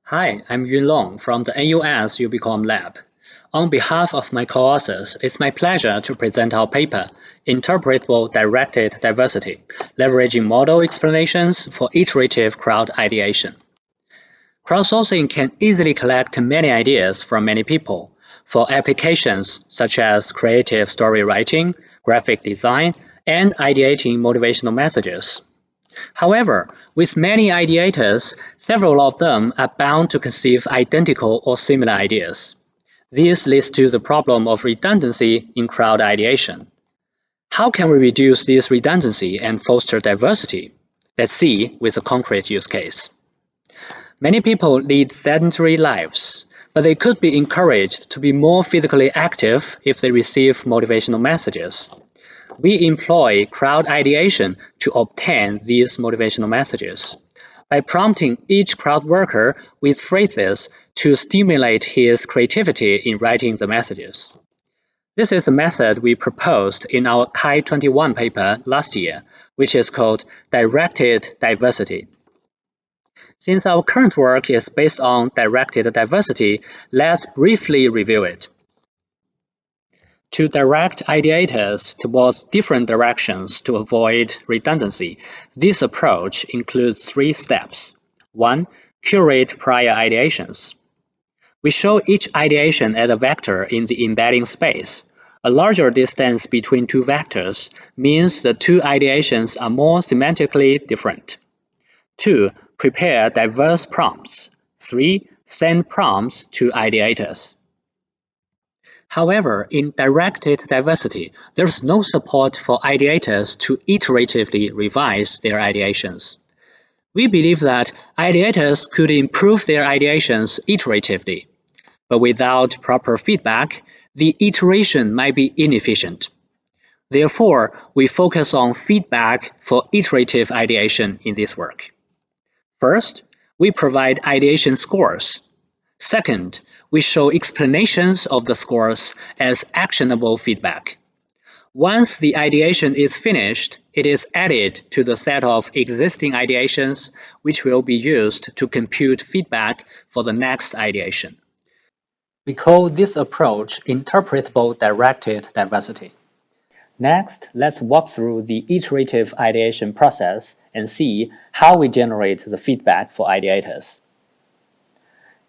Hi, I'm Yunlong from the NUS Ubicom Lab. On behalf of my co-authors, it's my pleasure to present our paper, Interpretable Directed Diversity, leveraging model explanations for iterative crowd ideation. Crowdsourcing can easily collect many ideas from many people for applications such as creative story writing, graphic design, and ideating motivational messages. However, with many ideators, several of them are bound to conceive identical or similar ideas. This leads to the problem of redundancy in crowd ideation. How can we reduce this redundancy and foster diversity? Let's see with a concrete use case. Many people lead sedentary lives, but they could be encouraged to be more physically active if they receive motivational messages. We employ crowd ideation to obtain these motivational messages by prompting each crowd worker with phrases to stimulate his creativity in writing the messages. This is the method we proposed in our Chi 21 paper last year, which is called Directed Diversity. Since our current work is based on directed diversity, let's briefly review it. To direct ideators towards different directions to avoid redundancy, this approach includes 3 steps. 1. Curate prior ideations. We show each ideation as a vector in the embedding space. A larger distance between 2 vectors means the 2 ideations are more semantically different. 2. Prepare diverse prompts. 3. Send prompts to ideators. However, in directed diversity, there is no support for ideators to iteratively revise their ideations. We believe that ideators could improve their ideations iteratively, but without proper feedback, the iteration might be inefficient. Therefore, we focus on feedback for iterative ideation in this work. First, we provide ideation scores. Second, we show explanations of the scores as actionable feedback. Once the ideation is finished, it is added to the set of existing ideations, which will be used to compute feedback for the next ideation. We call this approach Interpretable Directed Diversity. Next, let's walk through the iterative ideation process and see how we generate the feedback for ideators.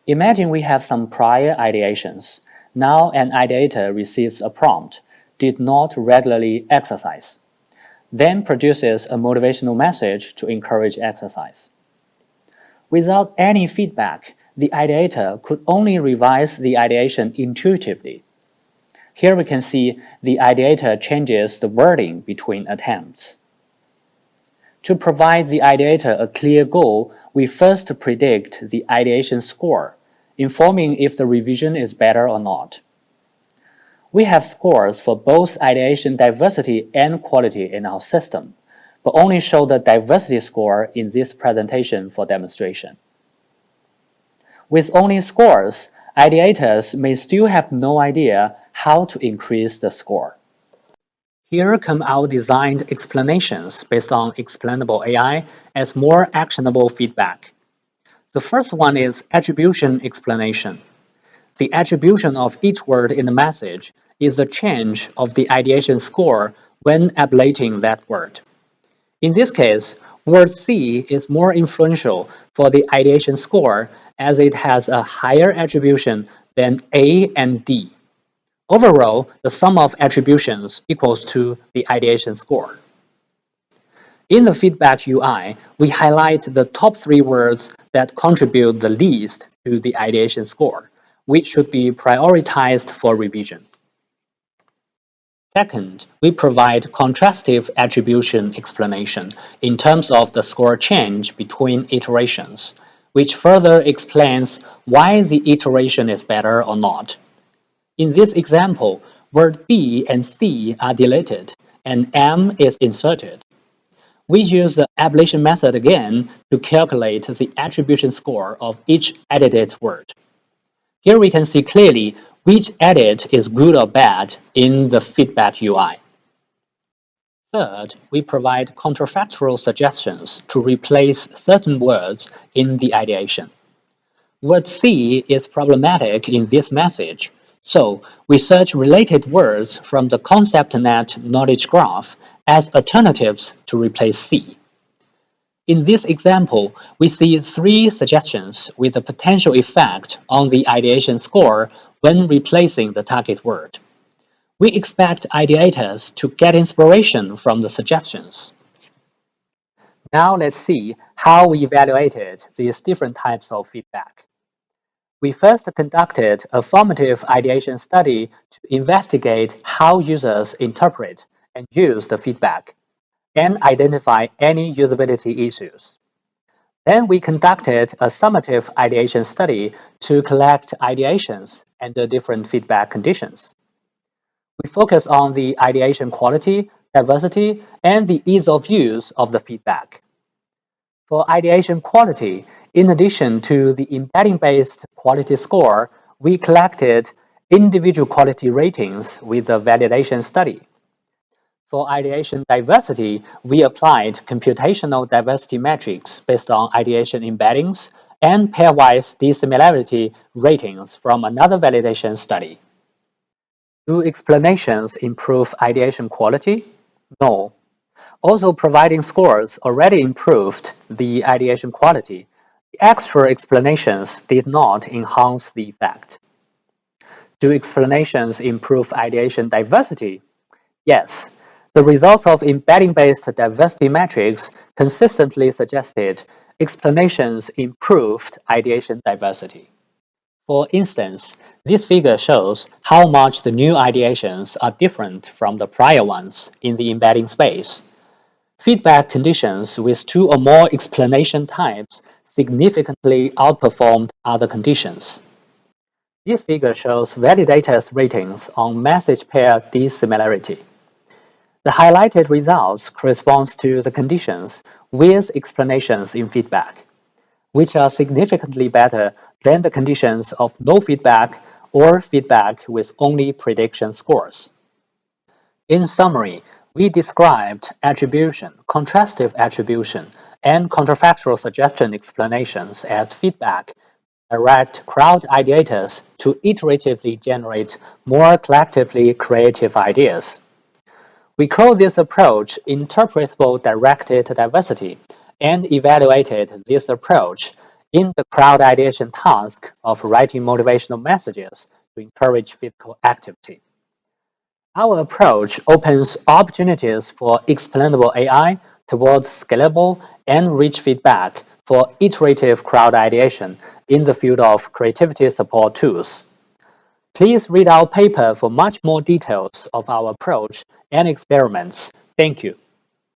Imagine we have some prior ideations. Now an ideator receives a prompt, did not regularly exercise, then produces a motivational message to encourage exercise. Without any feedback, the ideator could only revise the ideation intuitively. Here we can see the ideator changes the wording between attempts. To provide the ideator a clear goal, we first predict the ideation score, informing if the revision is better or not. We have scores for both ideation diversity and quality in our system, but only show the diversity score in this presentation for demonstration. With only scores, ideators may still have no idea how to increase the score. Here come our designed explanations based on explainable AI as more actionable feedback. The first one is attribution explanation. The attribution of each word in the message is the change of the ideation score when ablating that word. In this case, word C is more influential for the ideation score as it has a higher attribution than A and D. Overall, the sum of attributions equals to the ideation score. In the feedback UI, we highlight the top 3 words that contribute the least to the ideation score, which should be prioritized for revision. Second, we provide contrastive attribution explanation in terms of the score change between iterations, which further explains why the iteration is better or not. In this example, word B and C are deleted, and M is inserted. We use the ablation method again to calculate the attribution score of each edited word. Here we can see clearly which edit is good or bad in the feedback UI. Third, we provide counterfactual suggestions to replace certain words in the ideation. Word C is problematic in this message, so we search related words from the ConceptNet knowledge graph as alternatives to replace C. In this example, we see 3 suggestions with a potential effect on the ideation score when replacing the target word. We expect ideators to get inspiration from the suggestions. Now let's see how we evaluated these different types of feedback. We first conducted a formative ideation study to investigate how users interpret and use the feedback and identify any usability issues. Then we conducted a summative ideation study to collect ideations under different feedback conditions. We focus on the ideation quality, diversity, and the ease of use of the feedback. For ideation quality, in addition to the embedding-based quality score, we collected individual quality ratings with a validation study. For ideation diversity, we applied computational diversity metrics based on ideation embeddings and pairwise dissimilarity ratings from another validation study. Do explanations improve ideation quality? No. Also, providing scores already improved the ideation quality. The extra explanations did not enhance the effect. Do explanations improve ideation diversity? Yes. The results of embedding-based diversity metrics consistently suggested explanations improved ideation diversity. For instance, this figure shows how much the new ideations are different from the prior ones in the embedding space. Feedback conditions with 2 or more explanation types significantly outperformed other conditions. This figure shows validators' ratings on message pair dissimilarity. The highlighted results correspond to the conditions with explanations in feedback, which are significantly better than the conditions of no feedback or feedback with only prediction scores. In summary, we described attribution, contrastive attribution, and counterfactual suggestion explanations as feedback direct crowd ideators to iteratively generate more collectively creative ideas. We call this approach Interpretable Directed Diversity and evaluated this approach in the crowd ideation task of writing motivational messages to encourage physical activity. Our approach opens opportunities for explainable AI towards scalable and rich feedback for iterative crowd ideation in the field of creativity support tools. Please read our paper for much more details of our approach and experiments. Thank you.